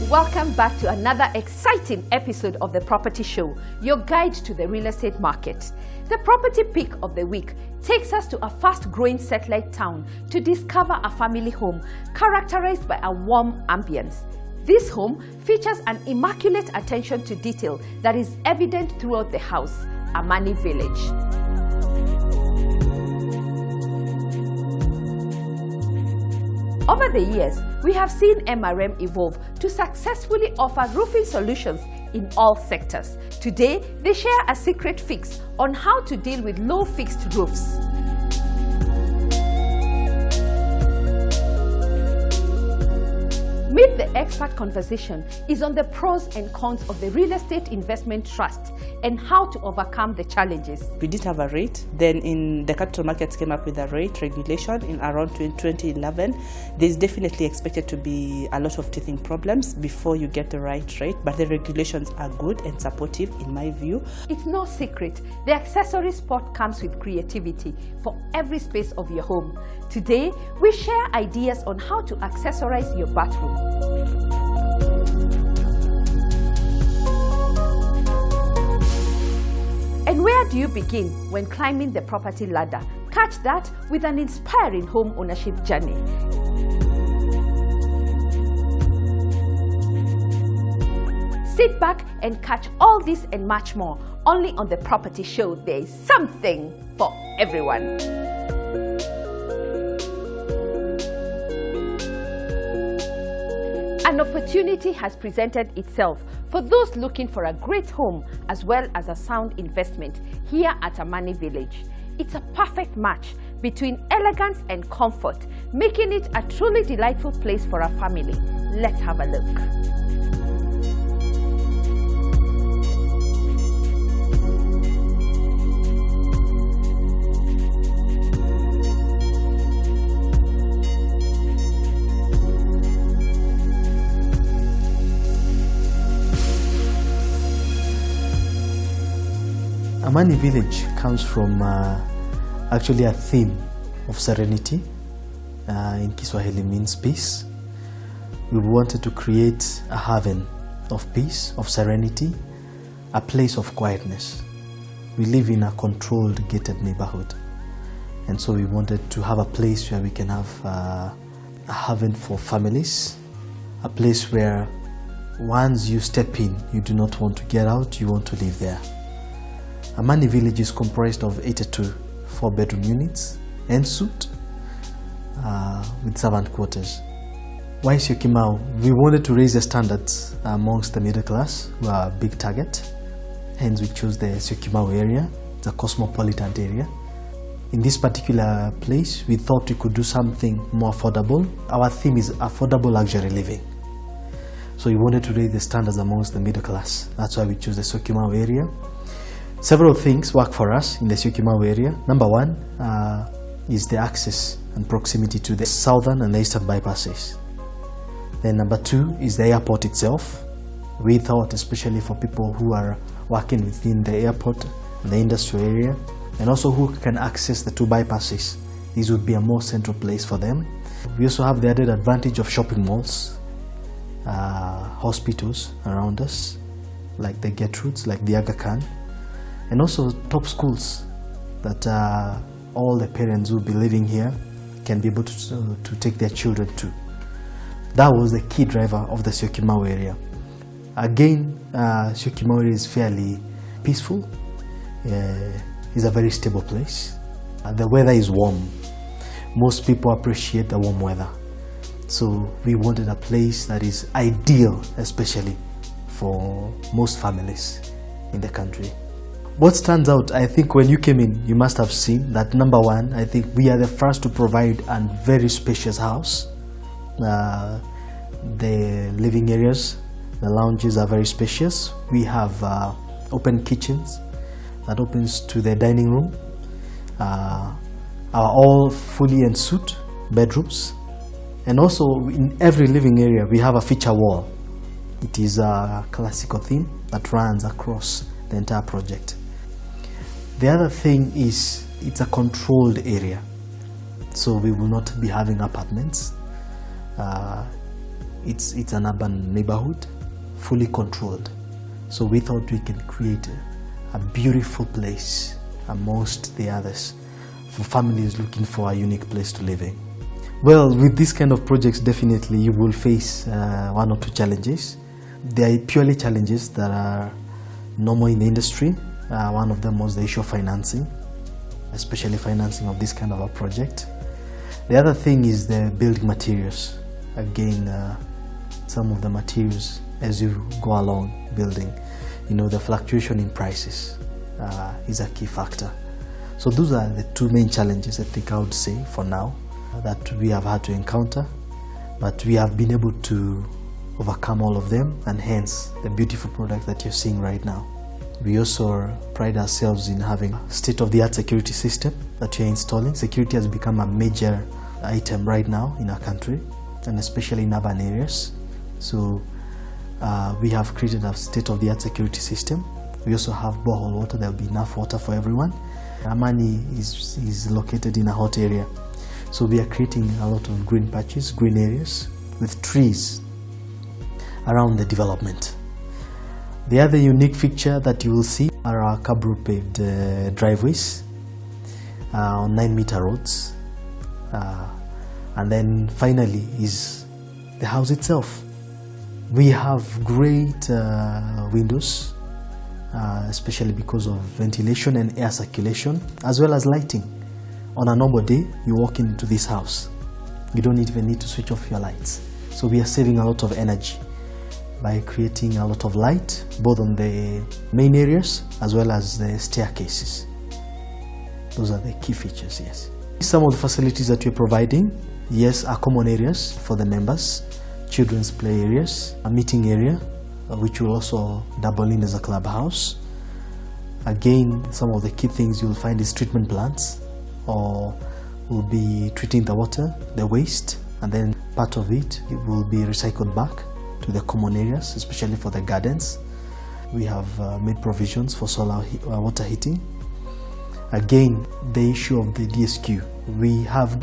Welcome back to another exciting episode of The Property Show, your guide to the real estate market. The property pick of the week takes us to a fast-growing satellite town to discover a family home characterized by a warm ambience. This home features an immaculate attention to detail that is evident throughout the house, Amani Village. Over the years, we have seen MRM evolve to successfully offer roofing solutions in all sectors. Today, they share a secret fix on how to deal with low fixed roofs. Meet the Expert Conversation is on the pros and cons of the real estate investment trust and how to overcome the challenges. We did have a rate. Then in the capital markets came up with a rate regulation in around 2011. There's definitely expected to be a lot of teething problems before you get the right rate, but the regulations are good and supportive in my view. It's no secret, the accessory spot comes with creativity for every space of your home. Today, we share ideas on how to accessorize your bathroom. And where do you begin when climbing the property ladder? Catch that with an inspiring home ownership journey. Sit back and catch all this and much more only on The Property Show. There is something for everyone. An opportunity has presented itself for those looking for a great home as well as a sound investment here at Amani Village. It's a perfect match between elegance and comfort, making it a truly delightful place for a family. Let's have a look. Amani Village comes from actually a theme of serenity. In Kiswahili means peace. We wanted to create a haven of peace, of serenity, a place of quietness. We live in a controlled, gated neighborhood, and so we wanted to have a place where we can have a haven for families, a place where once you step in, you do not want to get out, you want to live there. Amani Village is comprised of 82 4-bedroom units en suite with servant quarters. Why Syokimau? We wanted to raise the standards amongst the middle class, who are a big target. Hence we chose the Syokimau area. It's a cosmopolitan area. In this particular place, we thought we could do something more affordable. Our theme is affordable luxury living. So we wanted to raise the standards amongst the middle class. That's why we chose the Syokimau area. Several things work for us in the Syokimau area. Number one is the access and proximity to the southern and eastern bypasses. Then number two is the airport itself. We thought, especially for people who are working within the airport and the industrial area, and also who can access the two bypasses, this would be a more central place for them. We also have the added advantage of shopping malls, hospitals around us, like the Gertrudes, like the Aga Khan, and also top schools that all the parents who will be living here can be able to take their children to. That was the key driver of the Syokimau area. Again, Syokimau area is fairly peaceful. It's a very stable place. The weather is warm. Most people appreciate the warm weather. So we wanted a place that is ideal, especially for most families in the country. What stands out, I think when you came in, you must have seen that number one, I think we are the first to provide a very spacious house. The living areas, the lounges are very spacious. We have open kitchens that opens to the dining room. Are all fully en suite bedrooms. And also in every living area, we have a feature wall. It is a classical theme that runs across the entire project. The other thing is it's a controlled area, so we will not be having apartments. it's an urban neighborhood, fully controlled. So we thought we can create a beautiful place amongst the others for families looking for a unique place to live in. Well, with this kind of projects, definitely you will face one or two challenges. They are purely challenges that are normal in the industry. One of them was the issue of financing, especially financing of this kind of a project. The other thing is the building materials. Again, some of the materials as you go along building, the fluctuation in prices is a key factor. So those are the two main challenges I think I would say for now that we have had to encounter, but we have been able to overcome all of them, and hence the beautiful product that you're seeing right now. We also pride ourselves in having a state-of-the-art security system that we're installing. Security has become a major item right now in our country, and especially in urban areas. So we have created a state-of-the-art security system. We also have borehole water. There will be enough water for everyone. Amani is located in a hot area, so we are creating a lot of green patches, green areas with trees around the development. The other unique feature that you will see are our curb road paved driveways on 9-meter roads, and then finally is the house itself. We have great windows, especially because of ventilation and air circulation, as well as lighting. On a normal day, you walk into this house, you don't even need to switch off your lights. So we are saving a lot of energy by creating a lot of light, both on the main areas as well as the staircases. Those are the key features, yes. Some of the facilities that we're providing, yes, are common areas for the members, children's play areas, a meeting area, which will also double in as a clubhouse. Again, some of the key things you'll find is treatment plants, or will be treating the water, the waste, and then part of it will be recycled back to the common areas, especially for the gardens. We have made provisions for solar water heating. Again, the issue of the DSQ.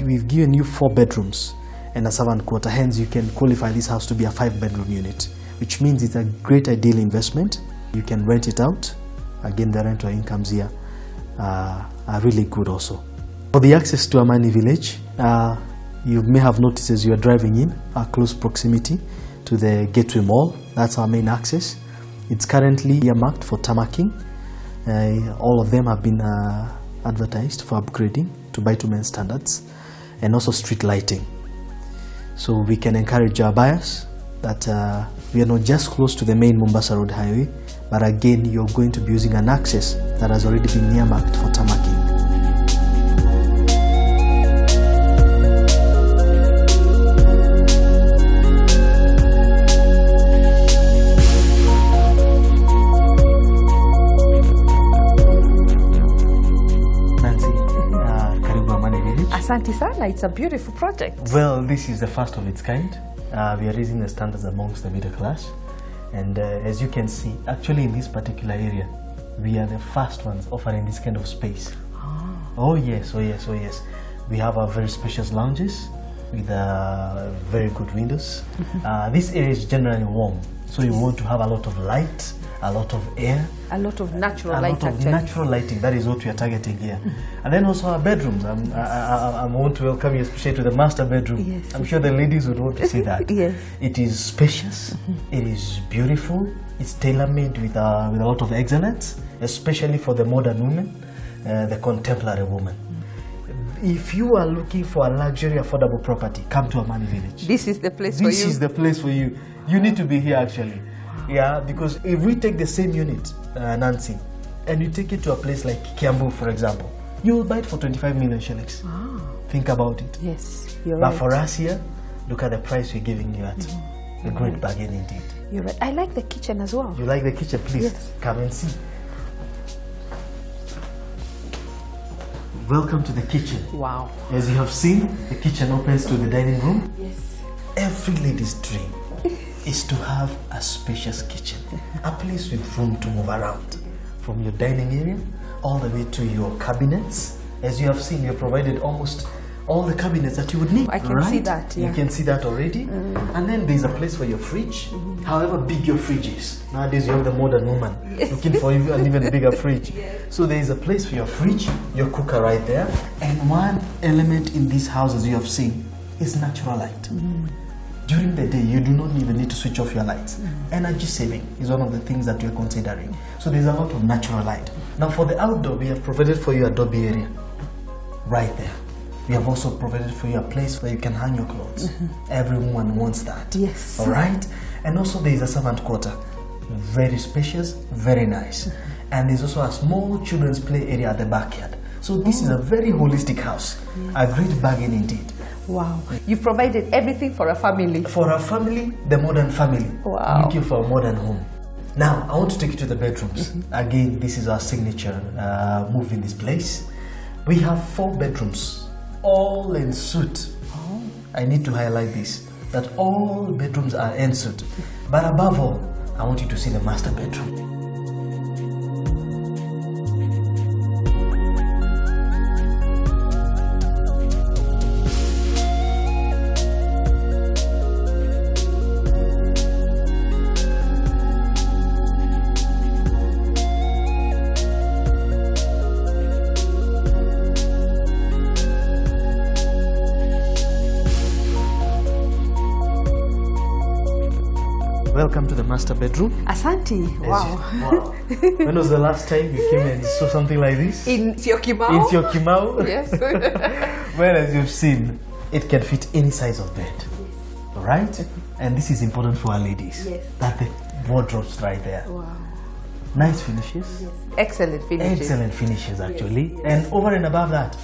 We've given you 4 bedrooms and a servant quarter, hence you can qualify this house to be a 5-bedroom unit, which means it's a great ideal investment. You can rent it out. Again, the rental incomes here are really good also. For the access to Amani village, you may have noticed as you are driving in, a close proximity to the Gateway Mall. That's our main access. It's currently earmarked for tarmacking. All of them have been advertised for upgrading to bitumen standards, and also street lighting. So we can encourage our buyers that we are not just close to the main Mombasa Road Highway, but again, you're going to be using an access that has already been earmarked for tarmacking. Asante sana, it's a beautiful project. Well, this is the first of its kind. We are raising the standards amongst the middle class, and as you can see, actually in this particular area, we are the first ones offering this kind of space. Oh yes, oh yes, oh yes. We have our very spacious lounges with very good windows. This area is generally warm, so you want to have a lot of light, a lot of air, a lot of natural light. Natural lighting. That is what we are targeting here. And then also our bedrooms. I want to welcome you, especially to the master bedroom. Yes. I'm sure the ladies would want to see that. Yes. It is spacious. It is beautiful. It's tailor-made with a lot of excellence, especially for the modern woman, the contemporary woman. If you are looking for a luxury, affordable property, come to Amani Village. This is the place for you. This is the place for you. You need to be here actually. Yeah, because if we take the same unit, Nancy, and you take it to a place like Kiambu, for example, you will buy it for 25 million shillings. Think about it. Yes, you're but right. For us here, look at the price we're giving you at. A great bargain indeed. You're right. I like the kitchen as well. You like the kitchen? Please, yes. Come and see. Welcome to the kitchen. Wow. As you have seen, the kitchen opens to the dining room. Yes. Every lady's dream is to have a spacious kitchen, a place with room to move around, from your dining area all the way to your cabinets. As you have seen, you have provided almost all the cabinets that you would need. I can see that, yeah. You can see that already. And then there's a place for your fridge, however big your fridge is. Nowadays you have the modern woman looking for an even bigger fridge. So there is a place for your fridge, your cooker right there. And one element in these houses you have seen is natural light. During the day, you do not even need to switch off your lights. Energy saving is one of the things that you're considering. So there's a lot of natural light. Now for the outdoor, we have provided for you a Adobe area right there. We have also provided for you a place where you can hang your clothes. Everyone wants that. Yes. All right? And also there is a servant quarter. Very spacious, very nice. And there's also a small children's play area at the backyard. So this is a very holistic house. A great bargain indeed. Wow. You've provided everything for a family. For a family, the modern family. Wow. Looking for a modern home. Now, I want to take you to the bedrooms. Again, this is our signature move in this place. We have 4 bedrooms, all en suite. I need to highlight this, that all bedrooms are en suite. But above all, I want you to see the master bedroom. Welcome to the master bedroom. Asante. Wow. Wow. When was the last time you came and saw something like this? In Syokimau? In Syokimau? Yes. Well, as you've seen, it can fit any size of bed. All right? And this is important for our ladies. Yes. That the wardrobes right there. Wow. Nice finishes. Yes. Excellent finishes. Excellent finishes, actually. Yes. And over and above that,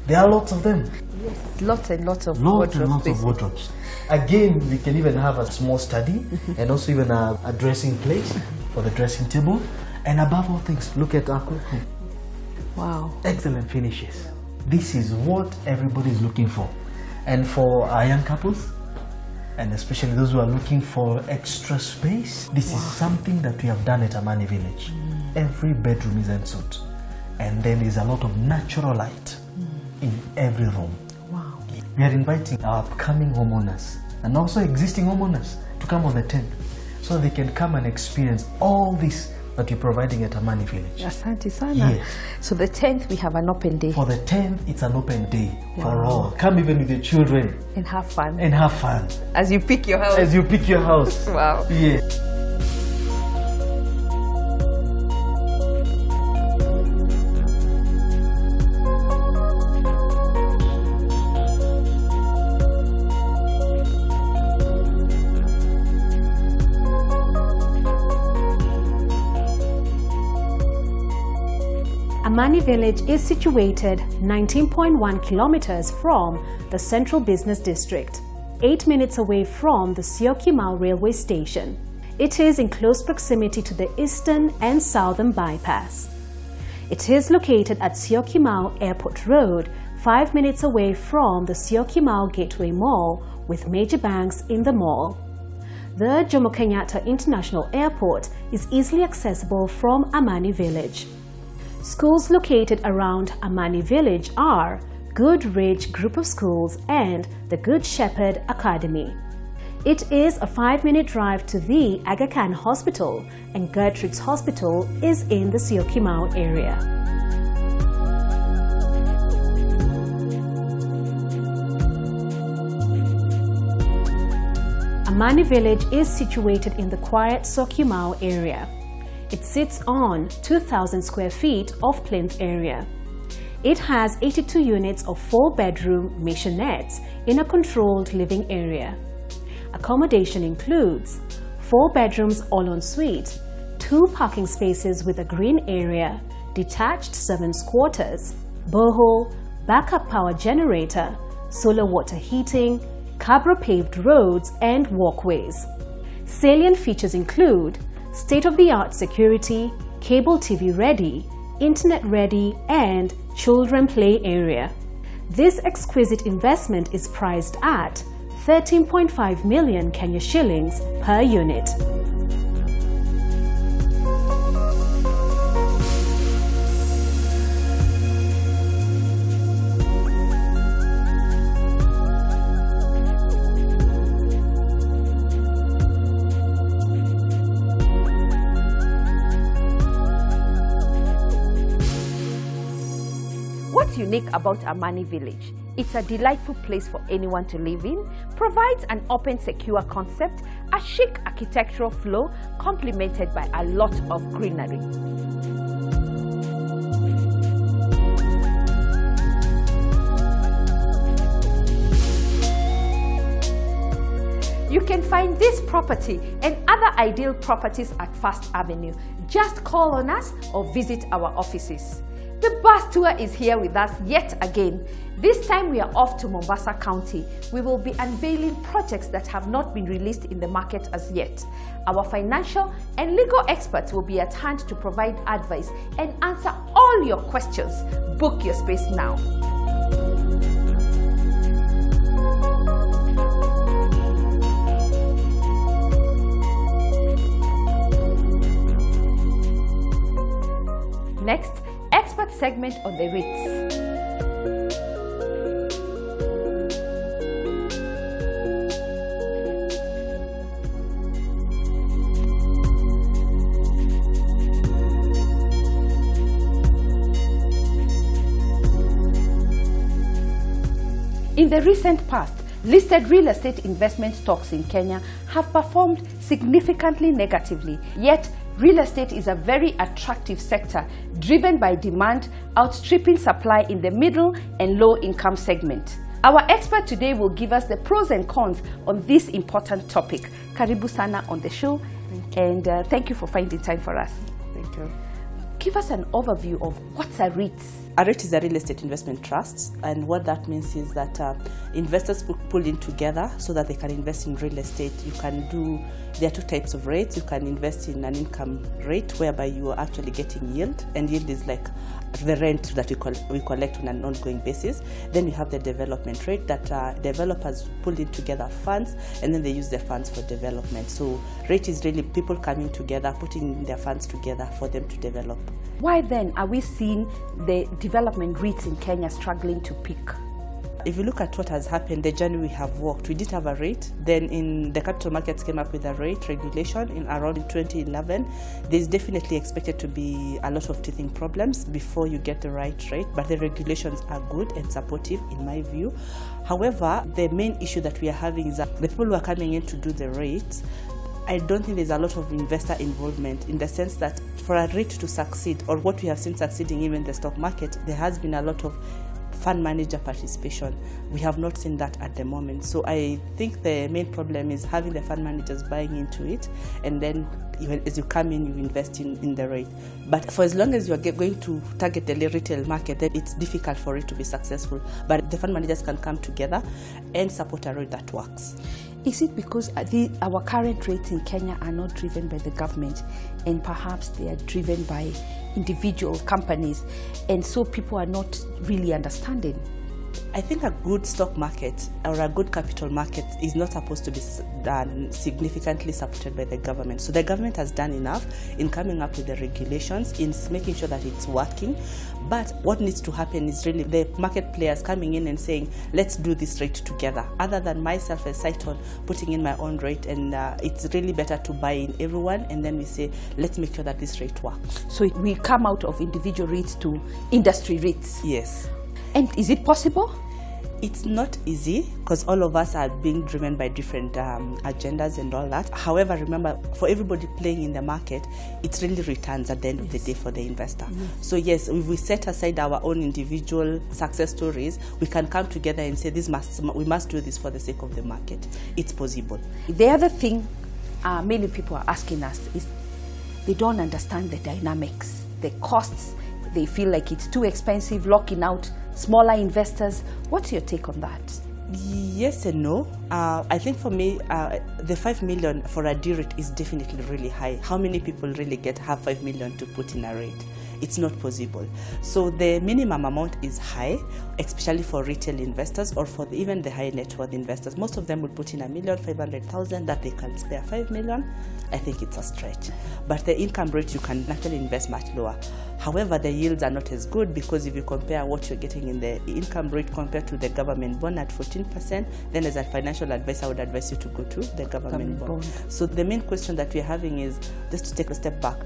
there are lots of them. Yes. Lots and lots of Lots wardrobes. and lots of wardrobes. Again, we can even have a small study and also even a dressing place for the dressing table. And above all things, look at our cloakroom. Wow. Excellent finishes. This is what everybody is looking for. And for our young couples, and especially those who are looking for extra space, this is something that we have done at Amani Village. Every bedroom is en suite. And then there's a lot of natural light in every room. Wow. We are inviting our upcoming homeowners and also existing homeowners to come on the 10th so they can come and experience all this that we're providing at Amani Village. Asante sana. Yes. So the 10th we have an open day. For the 10th, it's an open day for all. Come even with your children. And have fun. And have fun. As you pick your house. As you pick your house. Wow. Yes. Amani Village is situated 19.1 kilometers from the Central Business District, 8 minutes away from the Syokimau railway station. It is in close proximity to the Eastern and Southern Bypass. It is located at Syokimau Airport Road, 5 minutes away from the Syokimau Gateway Mall, with major banks in the mall. The Jomo Kenyatta International Airport is easily accessible from Amani Village. Schools located around Amani Village are Good Ridge Group of Schools and the Good Shepherd Academy. It is a 5-minute drive to the Aga Khan Hospital, and Gertrude's Hospital is in the Syokimau area. Amani Village is situated in the quiet Syokimau area. It sits on 2,000 square feet of plinth area. It has 82 units of 4-bedroom maisonette in a controlled living area. Accommodation includes 4 bedrooms all en suite, 2 parking spaces with a green area, detached servants' quarters, borehole, backup power generator, solar water heating, cabro paved roads and walkways. Salient features include state-of-the-art security, cable TV ready, internet ready, and children play area. This exquisite investment is priced at 13.5 million Kenya shillings per unit. What's unique about Amani Village? It's a delightful place for anyone to live in, provides an open, secure concept, a chic architectural flow, complemented by a lot of greenery. You can find this property and other ideal properties at First Avenue. Just call on us or visit our offices. The bus tour is here with us yet again. This time we are off to Mombasa County. We will be unveiling projects that have not been released in the market as yet. Our financial and legal experts will be at hand to provide advice and answer all your questions. Book your space now. Next, expert segment on the REITs. In the recent past, listed real estate investment stocks in Kenya have performed significantly negatively, yet real estate is a very attractive sector driven by demand outstripping supply in the middle and low income segment. Our expert today will give us the pros and cons on this important topic. Karibu sana on the show, and thank you for finding time for us. Thank you. Give us an overview of what's a REIT. A REIT is a real estate investment trust, and what that means is that investors pull in together so that they can invest in real estate. There are two types of rates. You can invest in an income rate whereby you are actually getting yield, and yield is like the rent that we collect on an ongoing basis. Then you have the development rate that developers pull in together funds, and then they use their funds for development. So rate is really people coming together, putting their funds together for them to develop. Why then are we seeing the development REITs in Kenya struggling to peak? If you look at what has happened, the journey we have walked, we did have a rate. Then in the capital markets came up with a rate regulation in around 2011. There's definitely expected to be a lot of teething problems before you get the right rate, but the regulations are good and supportive in my view. However, the main issue that we are having is that the people who are coming in to do the rates, I don't think there's a lot of investor involvement, in the sense that for a REIT to succeed, or what we have seen succeeding even in the stock market, there has been a lot of fund manager participation. We have not seen that at the moment. So I think the main problem is having the fund managers buying into it, and then as you come in, you invest in the rate. But for as long as you are going to target the retail market, then it's difficult for it to be successful. But the fund managers can come together and support a rate that works. Is it because our current rates in Kenya are not driven by the government, and perhaps they are driven by individual companies, and so people are not really understanding? I think a good stock market or a good capital market is not supposed to be done significantly supported by the government. So the government has done enough in coming up with the regulations, in making sure that it's working. But what needs to happen is really the market players coming in and saying, let's do this rate together. Other than myself as Saiton putting in my own rate, and it's really better to buy in everyone, and then we say, let's make sure that this rate works. So we come out of individual REITs to industry REITs. Yes. And is it possible? It's not easy, because all of us are being driven by different agendas and all that. However, remember, for everybody playing in the market, it really returns at the end of the day for the investor. So yes, if we set aside our own individual success stories, we can come together and say, we must do this for the sake of the market. It's possible. The other thing many people are asking us is they don't understand the dynamics, the costs. They feel like it's too expensive, locking out smaller investors. What's your take on that? Yes and no. I think for me, the 5 million for a D-rate is definitely really high. How many people really have 5 million to put in a rate? It's not possible. So the minimum amount is high, especially for retail investors or for even the high net worth investors. Most of them will put in $1,500,000 that they can spare 5 million. I think it's a stretch. But the income rate, you can actually invest much lower. However, the yields are not as good, because if you compare what you're getting in the income rate compared to the government bond at 14%, then as a financial advisor, I would advise you to go to the government bond. So the main question that we're having is, just to take a step back,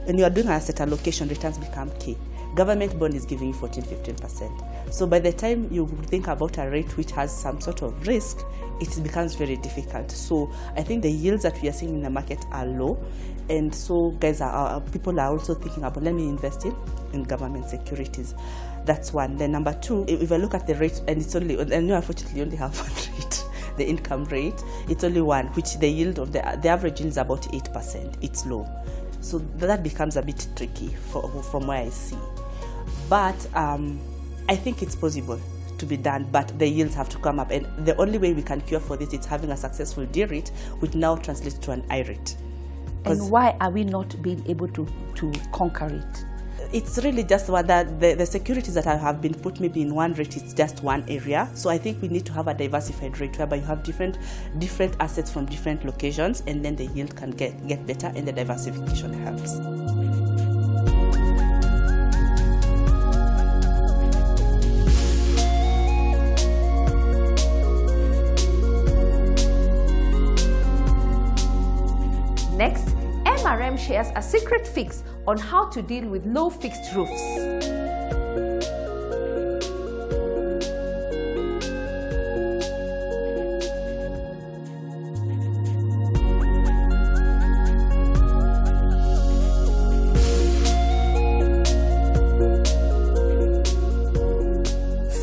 when you are doing asset allocation, returns become key. Government bond is giving you 14-15%. So by the time you think about a rate which has some sort of risk, it becomes very difficult. So I think the yields that we are seeing in the market are low, and so people are also thinking about, let me invest in government securities. That's one. Then number two, if I look at the rate, and it's only, and you unfortunately only have one rate, the income rate, it's only one, which the yield of the average yield is about 8%. It's low. So that becomes a bit tricky from where I see. But I think it's possible to be done, but the yields have to come up. And the only way we can cure for this is having a successful D rate, which now translates to an I rate. And why are we not being able to conquer it? It's really just that the securities that have been put maybe in one rate, it's just one area. So I think we need to have a diversified rate whereby you have different assets from different locations, and then the yield can get better, and the diversification helps. Next, MRM shares a secret fix on how to deal with low fixed roofs.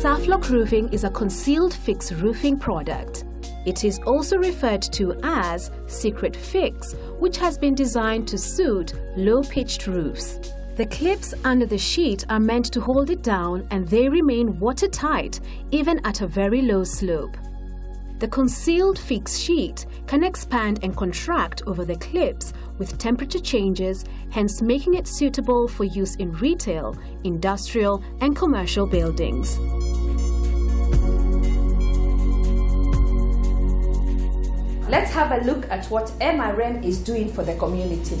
Safflock roofing is a concealed fix roofing product. It is also referred to as secret fix, which has been designed to suit low-pitched roofs. The clips under the sheet are meant to hold it down, and they remain watertight even at a very low slope. The concealed fix sheet can expand and contract over the clips with temperature changes, hence making it suitable for use in retail, industrial, and commercial buildings. Let's have a look at what MRM is doing for the community.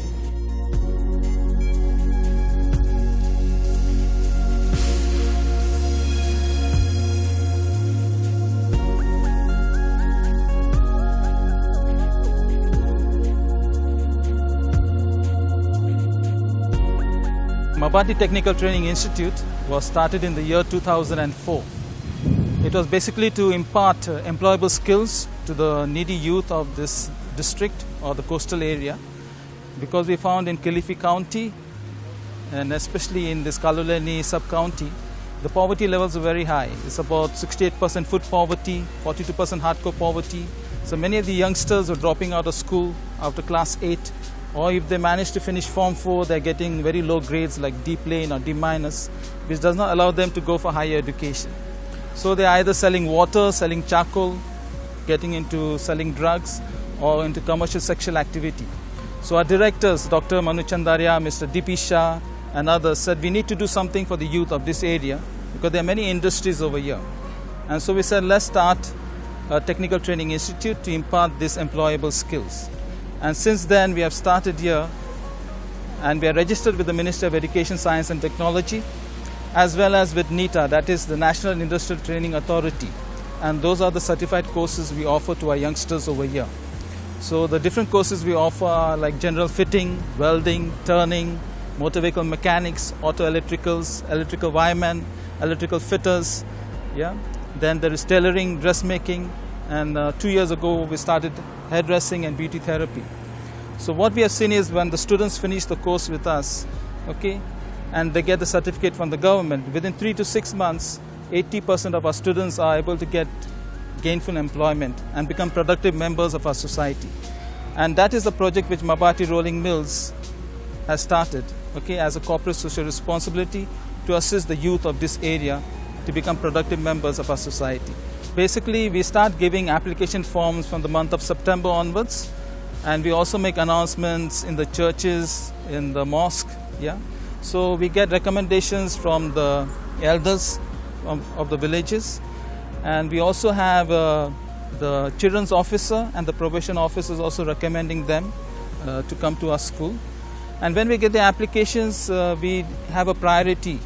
Mabati Technical Training Institute was started in the year 2004. It was basically to impart employable skills to the needy youth of this district or the coastal area, because we found in Kilifi County, and especially in this Kaloleni sub-county, the poverty levels are very high. It's about 68% food poverty, 42% hardcore poverty. So many of the youngsters are dropping out of school after class 8, or if they manage to finish Form 4, they're getting very low grades like D plain or D minus, which does not allow them to go for higher education. So they're either selling water, selling charcoal, getting into selling drugs, or into commercial sexual activity. So our directors, Dr. Manu Chandaria, Mr. D.P. Shah, and others said we need to do something for the youth of this area because there are many industries over here. And so we said, let's start a technical training institute to impart these employable skills. And since then we have started here, and we are registered with the Ministry of Education, Science and Technology, as well as with NITA, that is the National Industrial Training Authority. And those are the certified courses we offer to our youngsters over here. So the different courses we offer are like general fitting, welding, turning, motor vehicle mechanics, auto electricals, electrical wiremen, electrical fitters. Yeah. Then there is tailoring, dressmaking, and 2 years ago we started hairdressing and beauty therapy. So what we have seen is when the students finish the course with us, okay, and they get the certificate from the government, within 3 to 6 months, 80% of our students are able to get gainful employment and become productive members of our society. And that is the project which Mabati Rolling Mills has started, okay, as a corporate social responsibility to assist the youth of this area to become productive members of our society. Basically, we start giving application forms from the month of September onwards, and we also make announcements in the churches, in the mosque, yeah. So we get recommendations from the elders of the villages, and we also have the children's officer and the probation officers also recommending them to come to our school. And when we get the applications, we have a priority.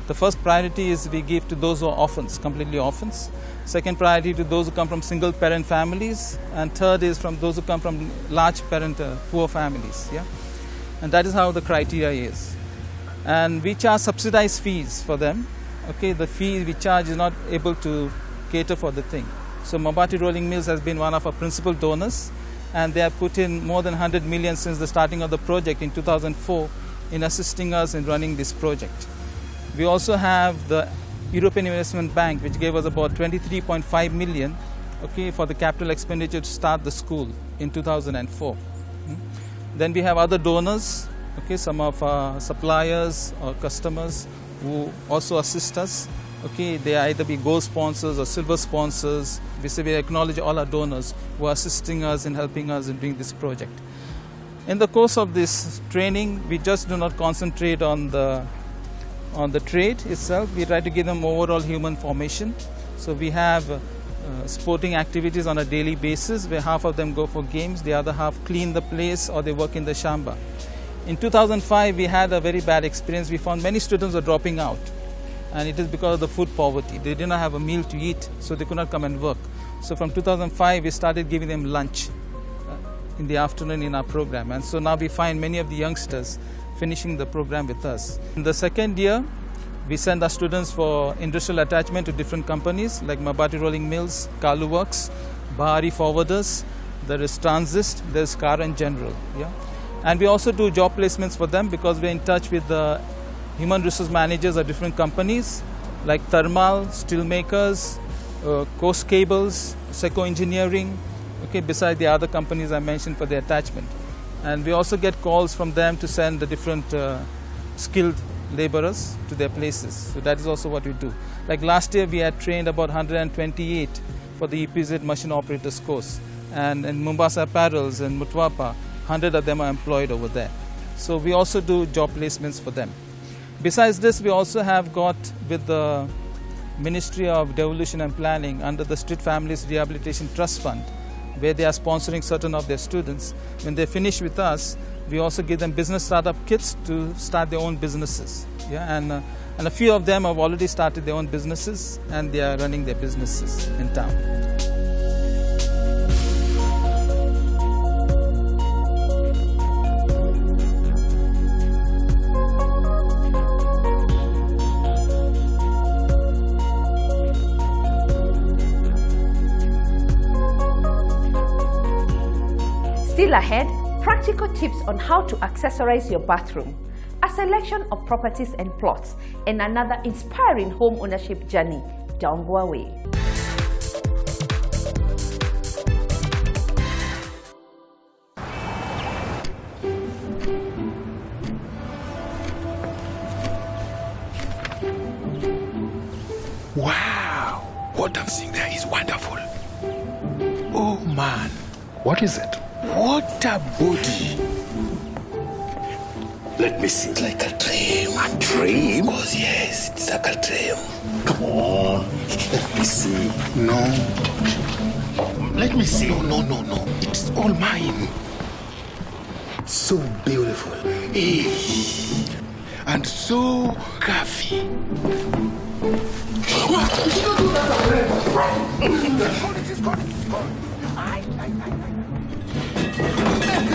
The first priority is we give to those who are orphans, completely orphans. Second priority to those who come from single parent families, and third is from those who come from large parent poor families. Yeah, and that is how the criteria is. and we charge subsidized fees for them. Okay, the fee we charge is not able to cater for the thing. So Mabati Rolling Mills has been one of our principal donors, and they have put in more than 100 million since the starting of the project in 2004 in assisting us in running this project. We also have the European Investment Bank, which gave us about 23.5 million, okay, for the capital expenditure to start the school in 2004. Then we have other donors, okay, some of our suppliers or customers who also assist us. Okay, they either be gold sponsors or silver sponsors. We acknowledge all our donors who are assisting us and helping us in doing this project. In the course of this training, we just do not concentrate on the trade itself. We try to give them overall human formation. So we have sporting activities on a daily basis, where half of them go for games, the other half clean the place or they work in the shamba. In 2005, we had a very bad experience. We found many students were dropping out, and it is because of the food poverty. They did not have a meal to eat, so they could not come and work. So from 2005, we started giving them lunch in the afternoon in our program, and so now we find many of the youngsters finishing the program with us. In the second year, we send our students for industrial attachment to different companies like Mabati Rolling Mills, Kalu Works, Bahari Forwarders, there is Transist, there is Car and General. Yeah? And we also do job placements for them because we're in touch with the human resource managers of different companies like Thermal, Steelmakers, Coast Cables, Seco Engineering, okay, besides the other companies I mentioned for the attachment. And we also get calls from them to send the different skilled laborers to their places. So that is also what we do. Like last year, we had trained about 128 for the EPZ machine operators course. And in Mombasa Apparels and Mutwapa, 100 of them are employed over there. So we also do job placements for them. Besides this, we also have got with the Ministry of Devolution and Planning under the Street Families Rehabilitation Trust Fund, where they are sponsoring certain of their students. When they finish with us, we also give them business startup kits to start their own businesses. Yeah? And a few of them have already started their own businesses, and they are running their businesses in town. Still ahead, practical tips on how to accessorize your bathroom, a selection of properties and plots, and another inspiring home ownership journey. Don't go away. Wow! What I'm seeing there is wonderful. Oh man! What is it? What a body! Let me see. It's like a dream. A dream? Of course, yes. It's like a dream. Come on. Let me see. No. Let me see. No. It's all mine. So beautiful. And so curvy.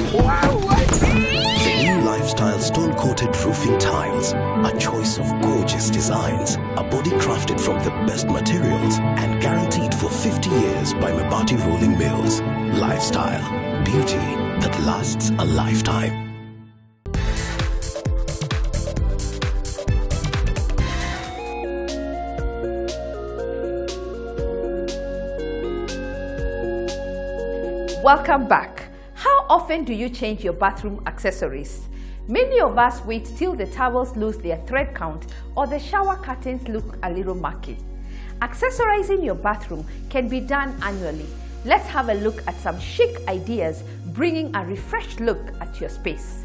The new Lifestyle stone-coated roofing tiles, a choice of gorgeous designs, a body crafted from the best materials and guaranteed for 50 years by Mabati Rolling Mills. Lifestyle, beauty that lasts a lifetime. Welcome back. How often do you change your bathroom accessories? Many of us wait till the towels lose their thread count or the shower curtains look a little murky. Accessorizing your bathroom can be done annually. Let's have a look at some chic ideas bringing a refreshed look at your space.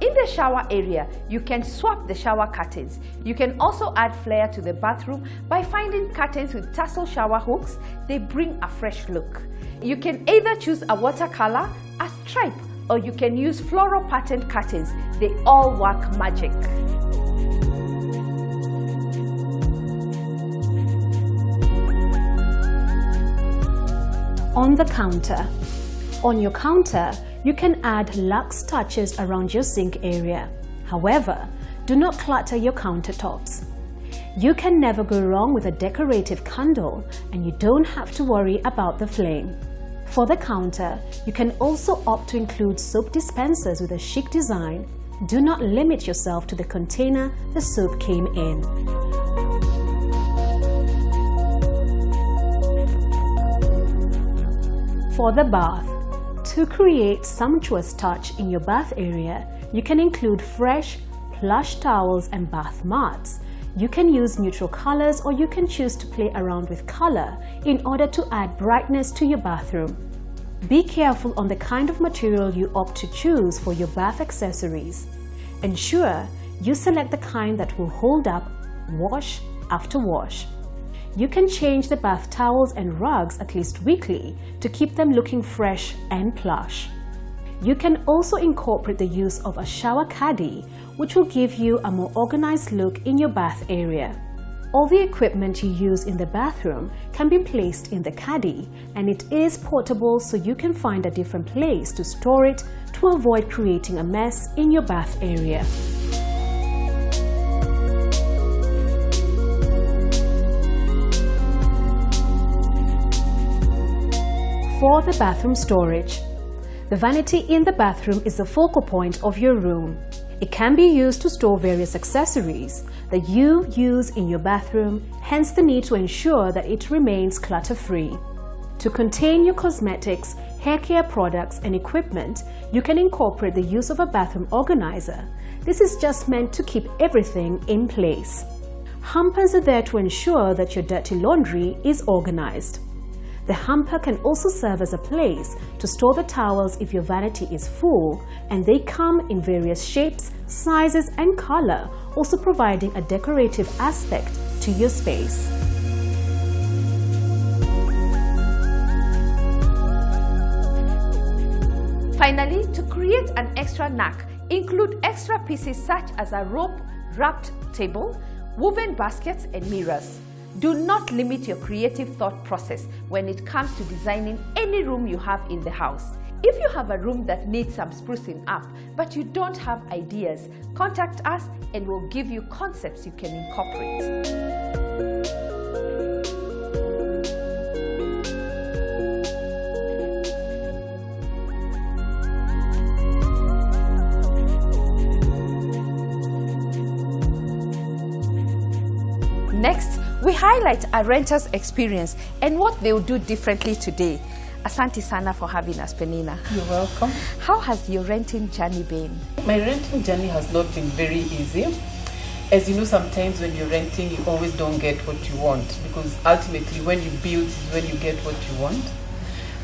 In the shower area, you can swap the shower curtains. You can also add flair to the bathroom by finding curtains with tassel shower hooks. They bring a fresh look. You can either choose a watercolor, a stripe, or you can use floral patterned curtains. They all work magic. On the counter. On your counter, you can add luxe touches around your sink area. However, Do not clutter your countertops. You can never go wrong with a decorative candle, and you don't have to worry about the flame. For the counter, you can also opt to include soap dispensers with a chic design. Do not limit yourself to the container the soap came in. For the bath, to create sumptuous touch in your bath area, you can include fresh, plush towels and bath mats. You can use neutral colors, or you can choose to play around with color in order to add brightness to your bathroom. Be careful on the kind of material you opt to choose for your bath accessories. Ensure you select the kind that will hold up wash after wash. You can change the bath towels and rugs at least weekly to keep them looking fresh and plush. You can also incorporate the use of a shower caddy, which will give you a more organized look in your bath area. All the equipment you use in the bathroom can be placed in the caddy, and it is portable, so you can find a different place to store it to avoid creating a mess in your bath area. For the bathroom storage, the vanity in the bathroom is the focal point of your room. It can be used to store various accessories that you use in your bathroom, hence the need to ensure that it remains clutter-free. To contain your cosmetics, hair care products and equipment, you can incorporate the use of a bathroom organizer. This is just meant to keep everything in place. Hampers are there to ensure that your dirty laundry is organized. The hamper can also serve as a place to store the towels if your vanity is full, and they come in various shapes, sizes and color, also providing a decorative aspect to your space. Finally, to create an extra knack, include extra pieces such as a rope-wrapped table, woven baskets and mirrors. Do not limit your creative thought process when it comes to designing any room you have in the house. If you have a room that needs some sprucing up, but you don't have ideas, contact us and we'll give you concepts you can incorporate. Next, we highlight a renter's experience and what they'll do differently today. Asante sana for having us, Penina. You're welcome. How has your renting journey been? My renting journey has not been very easy. As you know, sometimes when you're renting, you always don't get what you want, because ultimately when you build is when you get what you want.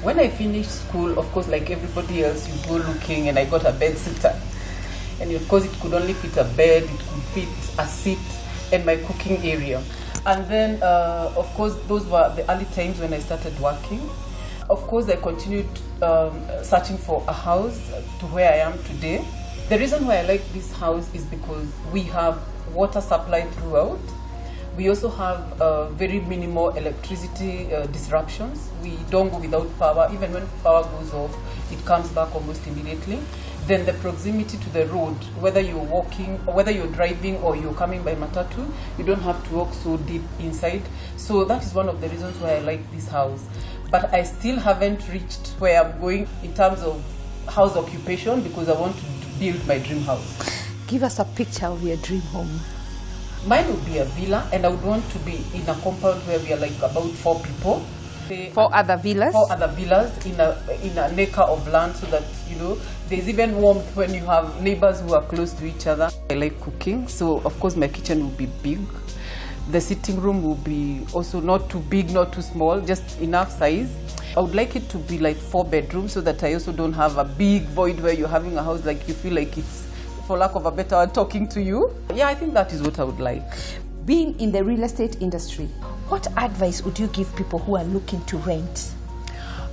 When I finished school, of course, like everybody else, you go looking, and I got a bed sitter. And of course, it could only fit a bed, it could fit a seat, and my cooking area. And then, of course, those were the early times when I started working. Of course, I continued searching for a house to where I am today. The reason why I like this house is because we have water supply throughout. We also have very minimal electricity disruptions. We don't go without power. Even when power goes off, it comes back almost immediately. Then the proximity to the road, whether you're walking, or whether you're driving or you're coming by matatu, you don't have to walk so deep inside. So that is one of the reasons why I like this house. But I still haven't reached where I'm going in terms of house occupation, because I want to build my dream house. Give us a picture of your dream home. Mine would be a villa, and I would want to be in a compound where we are like about 4 people. 4 other villas? 4 other villas in an acre of land, so that, you know, there's even warmth when you have neighbors who are close to each other. I like cooking, so of course my kitchen will be big. The sitting room will be also not too big, not too small, just enough size. I would like it to be like 4 bedrooms, so that I also don't have a big void where you're having a house like you feel like it's, for lack of a better word, talking to you. Yeah, I think that is what I would like. Being in the real estate industry, what advice would you give people who are looking to rent?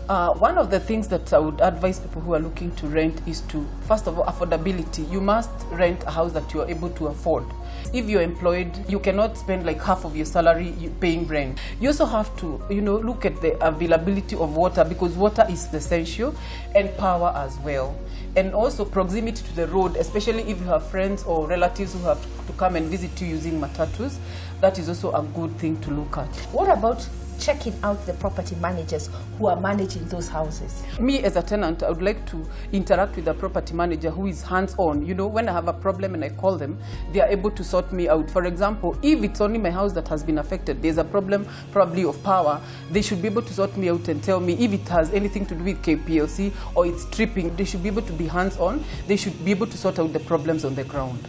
One of the things that I would advise people who are looking to rent is to, first of all, affordability. You must rent a house that you are able to afford. If you're employed, you cannot spend like half of your salary paying rent. You also have to, look at the availability of water, because water is essential, and power as well. And also proximity to the road, especially if you have friends or relatives who have to come and visit you using matatus. That is also a good thing to look at. What about checking out the property managers who are managing those houses? Me as a tenant, I would like to interact with the property manager who is hands-on. When I have a problem and I call them, they are able to sort me out. For example, if it's only my house that has been affected, there's a problem probably of power, they should be able to sort me out and tell me if it has anything to do with KPLC or it's tripping. They should be able to be hands-on. They should be able to sort out the problems on the ground.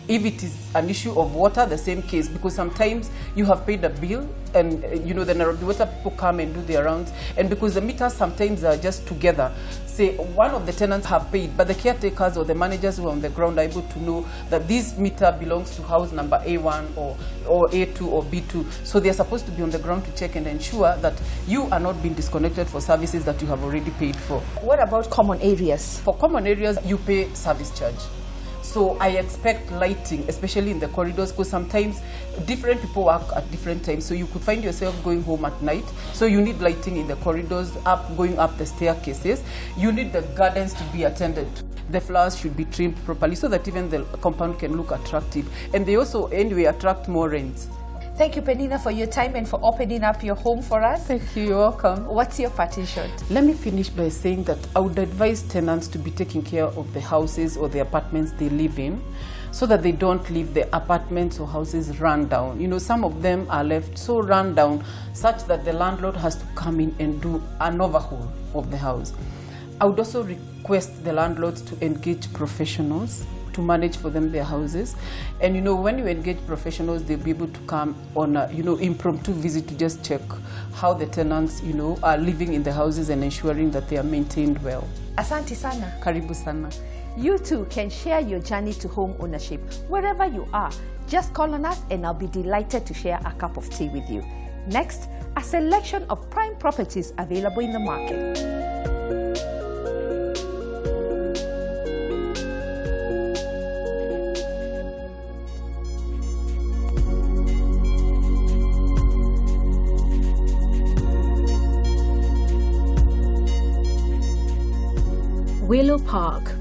If it is an issue of water, the same case, because sometimes you have paid a bill and then the water people come and do their rounds, and because the meters sometimes are just together, say one of the tenants have paid, but the caretakers or the managers who are on the ground are able to know that this meter belongs to house number A1 or A2 or B2, so they are supposed to be on the ground to check and ensure that you are not being disconnected for services that you have already paid for. What about common areas? For common areas, you pay service charge. So I expect lighting, especially in the corridors, because sometimes different people work at different times. So you could find yourself going home at night. So you need lighting in the corridors, going up the staircases. You need the gardens to be attended to. The flowers should be trimmed properly so that even the compound can look attractive. And they also, anyway, attract more rents. Thank you, Penina, for your time and for opening up your home for us. Thank you. You're welcome. What's your parting shot? Let me finish by saying that I would advise tenants to be taking care of the houses or the apartments they live in, so that they don't leave the apartments or houses run down. Some of them are left so run down such that the landlord has to come in and do an overhaul of the house. I would also request the landlords to engage professionals to manage for them their houses. And when you engage professionals, they'll be able to come on a impromptu visit to just check how the tenants are living in the houses and ensuring that they are maintained well. Asante sana. Karibu sana. You too can share your journey to home ownership wherever you are. Just call on us and I'll be delighted to share a cup of tea with you. Next, a selection of prime properties available in the market. Willow Park.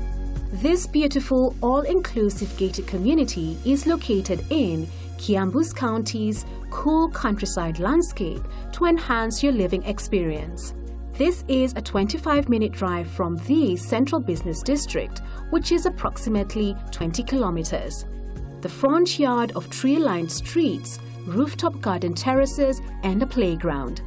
This beautiful, all-inclusive gated community is located in Kiambu's County's cool countryside landscape to enhance your living experience. This is a 25-minute drive from the Central Business District, which is approximately 20 kilometers. The front yard of tree-lined streets, rooftop garden terraces, and a playground.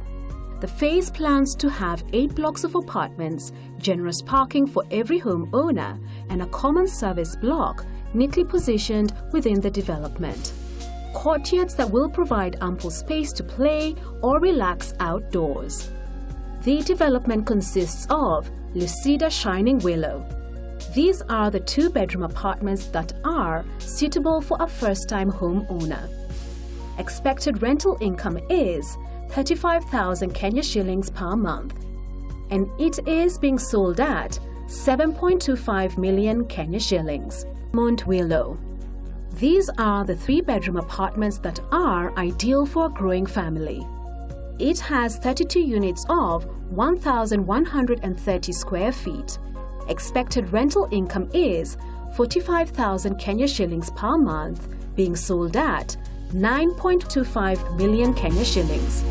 The phase plans to have 8 blocks of apartments, generous parking for every homeowner, and a common service block neatly positioned within the development. Courtyards that will provide ample space to play or relax outdoors. The development consists of Lucida Shining Willow. These are the 2-bedroom apartments that are suitable for a first-time homeowner. Expected rental income is 35,000 Kenya shillings per month, and it is being sold at 7.25 million Kenya shillings. Mount Willow. These are the 3-bedroom apartments that are ideal for a growing family. It has 32 units of 1,130 square feet. Expected rental income is 45,000 Kenya shillings per month, being sold at 9.25 million Kenya shillings.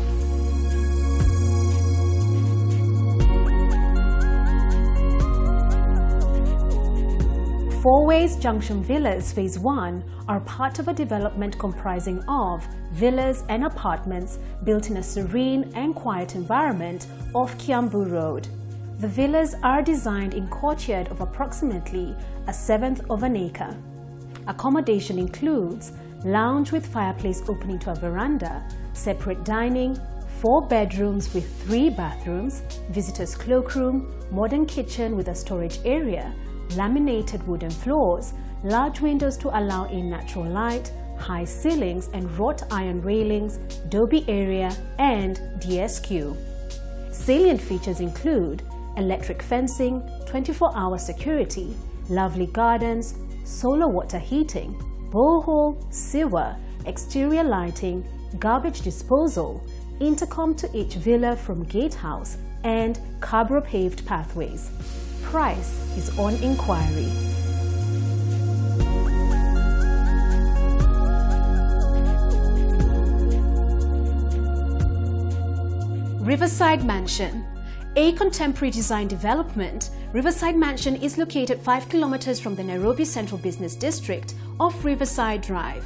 Fourways Junction Villas Phase 1 are part of a development comprising of villas and apartments built in a serene and quiet environment off Kiambu Road. The villas are designed in courtyard of approximately 1/7 of an acre. Accommodation includes lounge with fireplace opening to a veranda, separate dining, 4 bedrooms with 3 bathrooms, visitors' cloakroom, modern kitchen with a storage area, laminated wooden floors, large windows to allow in natural light, high ceilings and wrought iron railings, Dobby area and DSQ. Salient features include electric fencing, 24-hour security, lovely gardens, solar water heating, borehole, sewer, exterior lighting, garbage disposal, intercom to each villa from gatehouse, and Cabro paved pathways. Price is on inquiry. Riverside Mansion. A contemporary design development, Riverside Mansion is located 5 kilometers from the Nairobi Central Business District off Riverside Drive.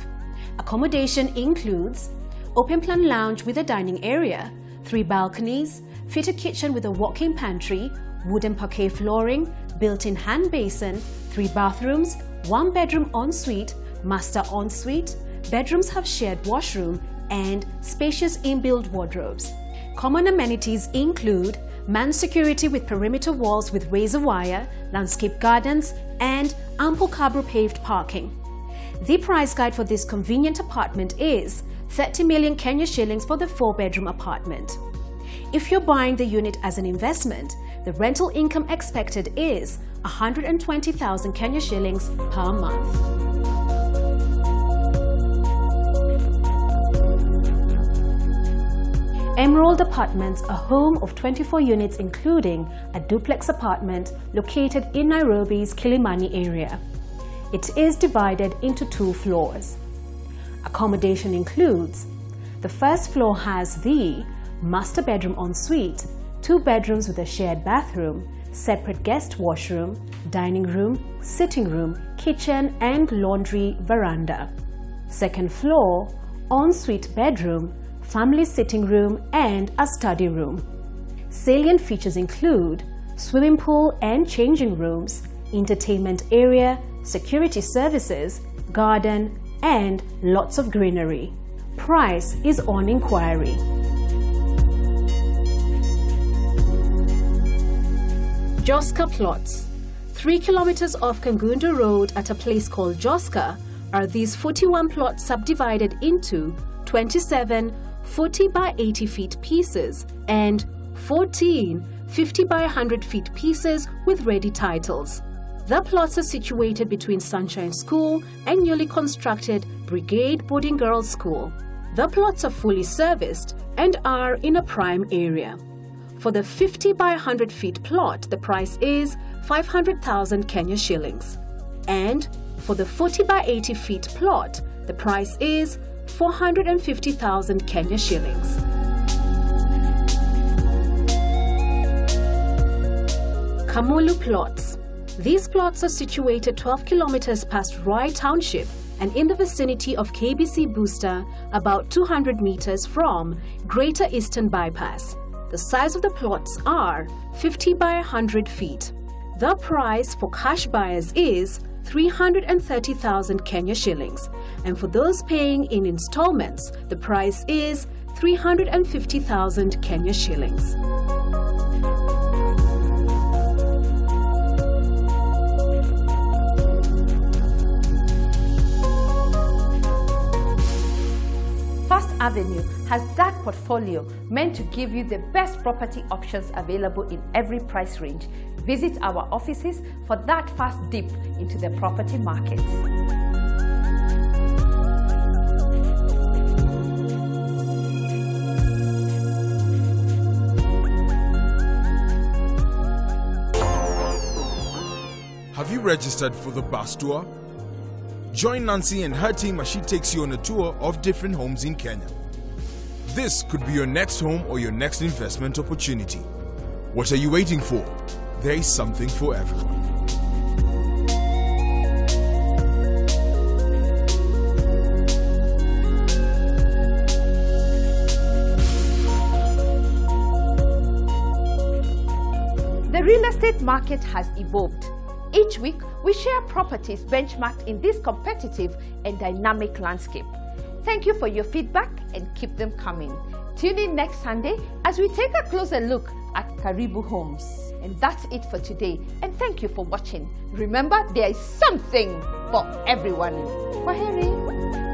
Accommodation includes open-plan lounge with a dining area, 3 balconies, fitted kitchen with a walk-in pantry, wooden parquet flooring, built-in hand basin, 3 bathrooms, 1 bedroom ensuite, master ensuite. Bedrooms have shared washroom and spacious inbuilt wardrobes. Common amenities include manned security with perimeter walls with razor wire, landscape gardens, and ample Cabro paved parking. The price guide for this convenient apartment is 30 million Kenya shillings for the 4-bedroom apartment. If you're buying the unit as an investment, the rental income expected is 120,000 Kenya shillings per month. Emerald Apartments, a home of 24 units including a duplex apartment located in Nairobi's Kilimani area. It is divided into 2 floors. Accommodation includes the first floor has the master bedroom ensuite, 2 bedrooms with a shared bathroom, separate guest washroom, dining room, sitting room, kitchen and laundry veranda. Second floor, ensuite bedroom, family sitting room and a study room. Salient features include swimming pool and changing rooms, entertainment area, security services, garden and lots of greenery. Price is on inquiry. JOSKA plots. 3 kilometers off Kangundo Road at a place called JOSKA are these 41 plots subdivided into 27 40 by 80 feet pieces and 14 50 by 100 feet pieces with ready titles. The plots are situated between Sunshine School and newly constructed Brigade Boarding Girls School. The plots are fully serviced and are in a prime area. For the 50 by 100 feet plot, the price is 500,000 Kenya shillings. And for the 40 by 80 feet plot, the price is 450,000 Kenya shillings. Kamulu plots. These plots are situated 12 kilometers past Roy Township and in the vicinity of KBC Booster, about 200 meters from Greater Eastern Bypass. The size of the plots are 50 by 100 feet. The price for cash buyers is 330,000 Kenya shillings, and for those paying in installments, the price is 350,000 Kenya shillings. First Avenue has that portfolio meant to give you the best property options available in every price range. Visit our offices for that fast dip into the property market. Have you registered for the bus tour? Join Nancy and her team as she takes you on a tour of different homes in Kenya. This could be your next home or your next investment opportunity. What are you waiting for? There is something for everyone. The real estate market has evolved. Each week, we share properties benchmarked in this competitive and dynamic landscape. Thank you for your feedback and keep them coming. Tune in next Sunday as we take a closer look at Karibu Homes. And that's it for today. And thank you for watching. Remember, there is something for everyone. Kwaheri.